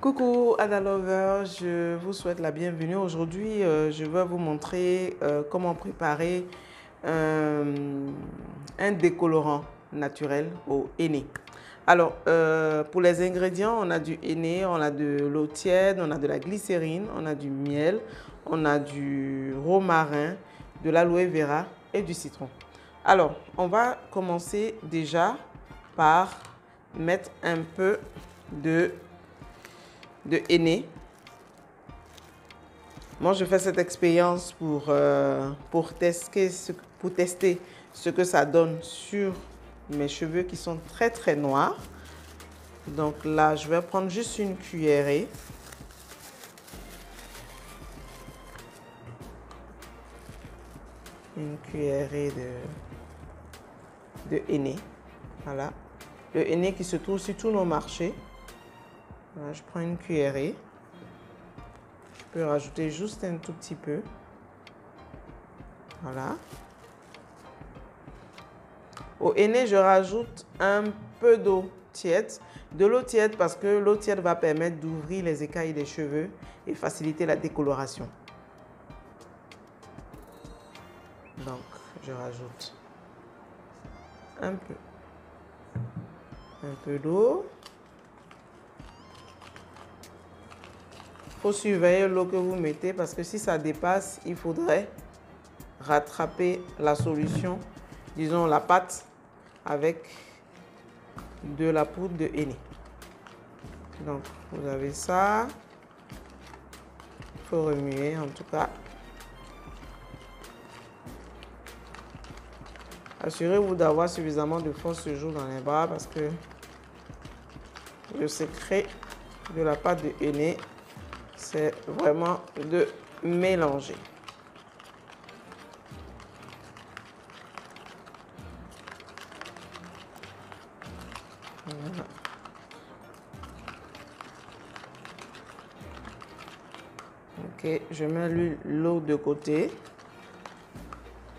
Coucou Ada Lover, je vous souhaite la bienvenue. Aujourd'hui, je vais vous montrer comment préparer un décolorant naturel au henné. Alors, pour les ingrédients, on a du henné, on a de l'eau tiède, on a de la glycérine, on a du miel, on a du romarin, de l'aloe vera et du citron. Alors, on va commencer déjà par mettre un peu de henné. Moi, je fais cette expérience pour tester ce que ça donne sur mes cheveux qui sont très noirs. Donc là, je vais prendre juste une cuillerée. Une cuillerée de henné. Voilà. Le henné qui se trouve sur tous nos marchés. Voilà, je prends une cuillerée. Je peux rajouter juste un tout petit peu. Voilà. Au henné, je rajoute un peu d'eau tiède. De l'eau tiède parce que l'eau tiède va permettre d'ouvrir les écailles des cheveux et faciliter la décoloration. Donc, je rajoute un peu d'eau. Il faut surveiller l'eau que vous mettez parce que si ça dépasse, il faudrait rattraper la solution, disons la pâte, avec de la poudre de henné. Donc, vous avez ça. Il faut remuer en tout cas. Assurez-vous d'avoir suffisamment de force ce jour dans les bras parce que le secret de la pâte de henné, c'est vraiment de mélanger. Voilà. Ok, je mets l'eau de côté.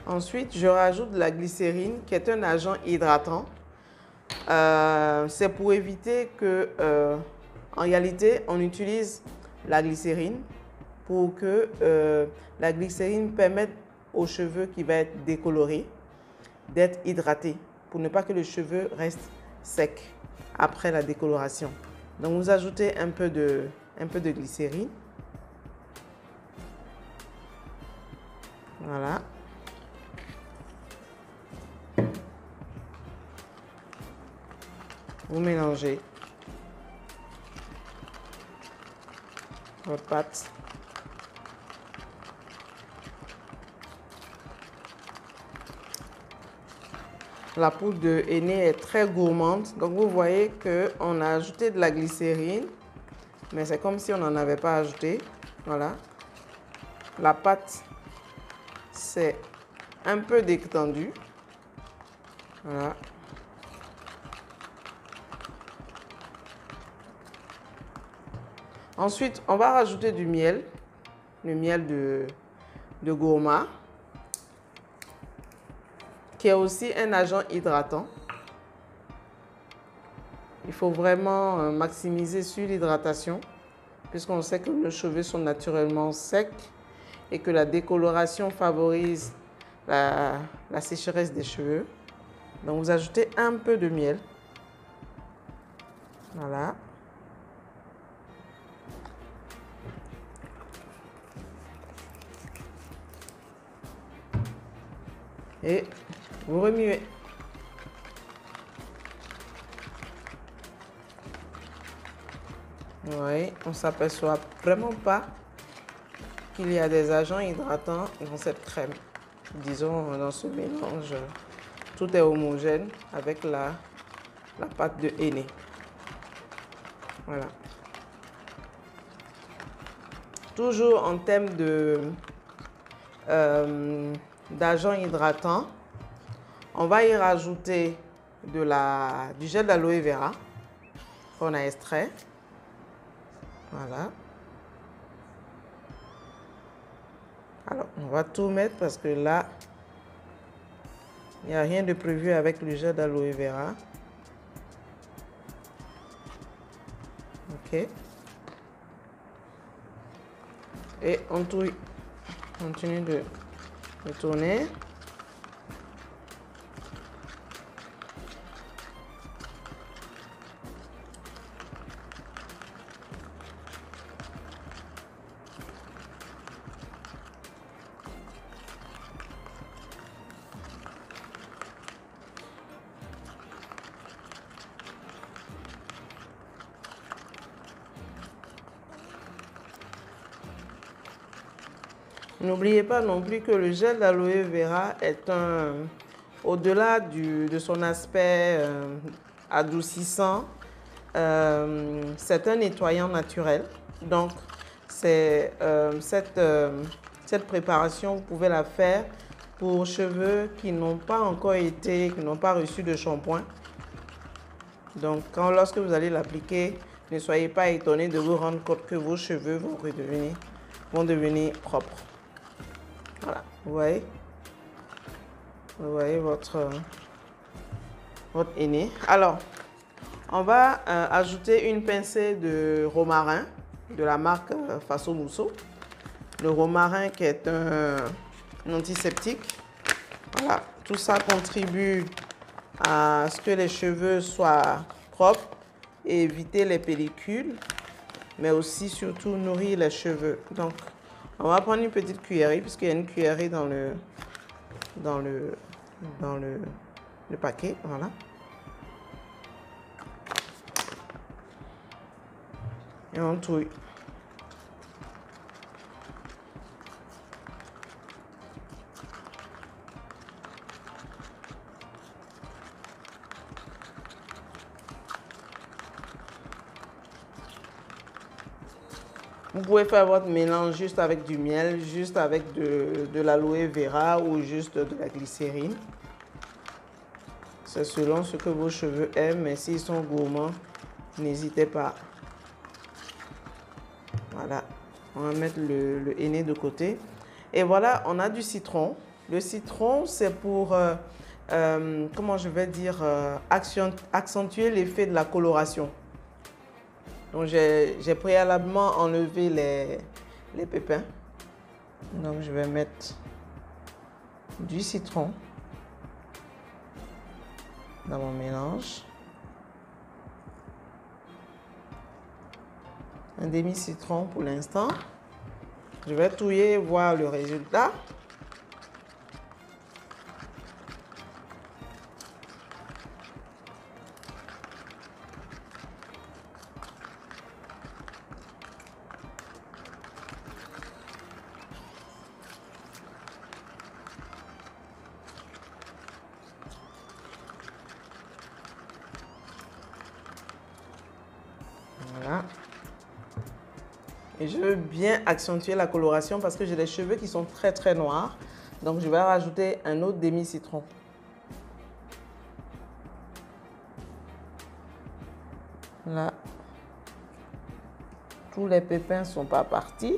Ensuite, je rajoute de la glycérine qui est un agent hydratant. C'est pour éviter que, en réalité, on utilise la glycérine pour que la glycérine permette aux cheveux qui vont être décolorés d'être hydratés pour ne pas que le cheveu reste sec après la décoloration. Donc, vous ajoutez un peu de glycérine. Voilà. Vous mélangez votre pâte. La poudre de henné est très gourmande. Donc, vous voyez qu'on a ajouté de la glycérine, mais c'est comme si on n'en avait pas ajouté. Voilà. La pâte, c'est un peu détendue. Voilà. Ensuite, on va rajouter du miel, le miel de gourmand, qui est aussi un agent hydratant. Il faut vraiment maximiser sur l'hydratation, puisqu'on sait que nos cheveux sont naturellement secs et que la décoloration favorise la sécheresse des cheveux. Donc, vous ajoutez un peu de miel. Voilà. Et vous remuez. Oui, on ne s'aperçoit vraiment pas qu'il y a des agents hydratants dans cette crème. Disons, dans ce mélange, tout est homogène avec la pâte de henné. Voilà. Toujours en termes d'agents hydratants, on va y rajouter du gel d'aloe vera qu'on a extrait. Voilà. Alors, on va tout mettre parce que là, il n'y a rien de prévu avec le gel d'aloe vera. Ok. Et on touille. Continue de tourner. N'oubliez pas non plus que le gel d'aloe vera est au-delà de son aspect adoucissant, c'est un nettoyant naturel. Donc, cette préparation, vous pouvez la faire pour cheveux qui n'ont pas encore qui n'ont pas reçu de shampoing. Donc, lorsque vous allez l'appliquer, ne soyez pas étonné de vous rendre compte que vos cheveux vont devenir propres. Voilà, vous voyez votre henné. Alors, on va ajouter une pincée de romarin de la marque Faso Musso. Le romarin qui est un antiseptique. Voilà, tout ça contribue à ce que les cheveux soient propres et éviter les pellicules, mais aussi surtout nourrir les cheveux. Donc, on va prendre une petite cuillerée, puisqu'il y a une cuillerée dans le paquet. Voilà. Et on touille. Vous pouvez faire votre mélange juste avec du miel, juste avec de l'aloe vera ou juste de la glycérine. C'est selon ce que vos cheveux aiment, mais s'ils sont gourmands, n'hésitez pas. Voilà, on va mettre le henné de côté. Et voilà, on a du citron. Le citron, c'est pour, comment je vais dire, accentuer l'effet de la coloration. Donc, j'ai préalablement enlevé les pépins. Donc, je vais mettre du citron dans mon mélange. Un demi-citron pour l'instant. Je vais touiller et voir le résultat. Voilà. Et je veux bien accentuer la coloration parce que j'ai des cheveux qui sont très noirs. Donc, je vais rajouter un autre demi-citron. Là, tous les pépins ne sont pas partis.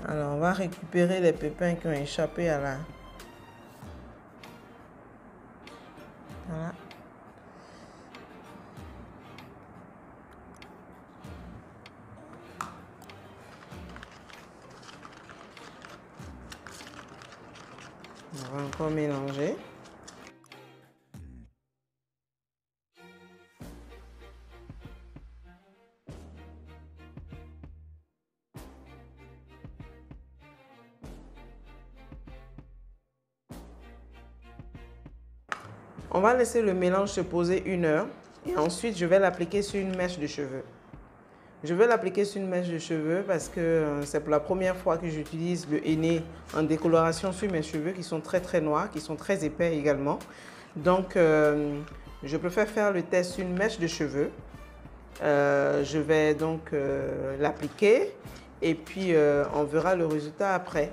Alors, on va récupérer les pépins qui ont échappé à la... Voilà. On va encore mélanger. On va laisser le mélange se poser 1 heure et ensuite je vais l'appliquer sur une mèche de cheveux. Je vais l'appliquer sur une mèche de cheveux parce que c'est pour la première fois que j'utilise le henné en décoloration sur mes cheveux qui sont très noirs, qui sont très épais également. Donc, je préfère faire le test sur une mèche de cheveux. Je vais donc l'appliquer et puis on verra le résultat après.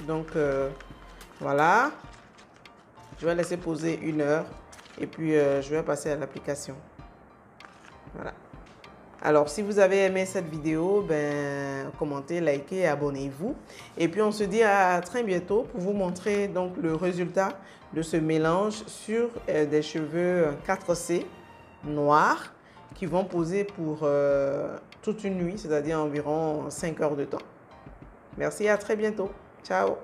Donc, voilà. Je vais laisser poser 1 heure et puis je vais passer à l'application. Voilà. Alors, si vous avez aimé cette vidéo, commentez, likez et abonnez-vous. Et puis, on se dit à très bientôt pour vous montrer donc le résultat de ce mélange sur des cheveux 4C noirs qui vont poser pour toute une nuit, c'est-à-dire environ 5 heures de temps. Merci et à très bientôt. Ciao!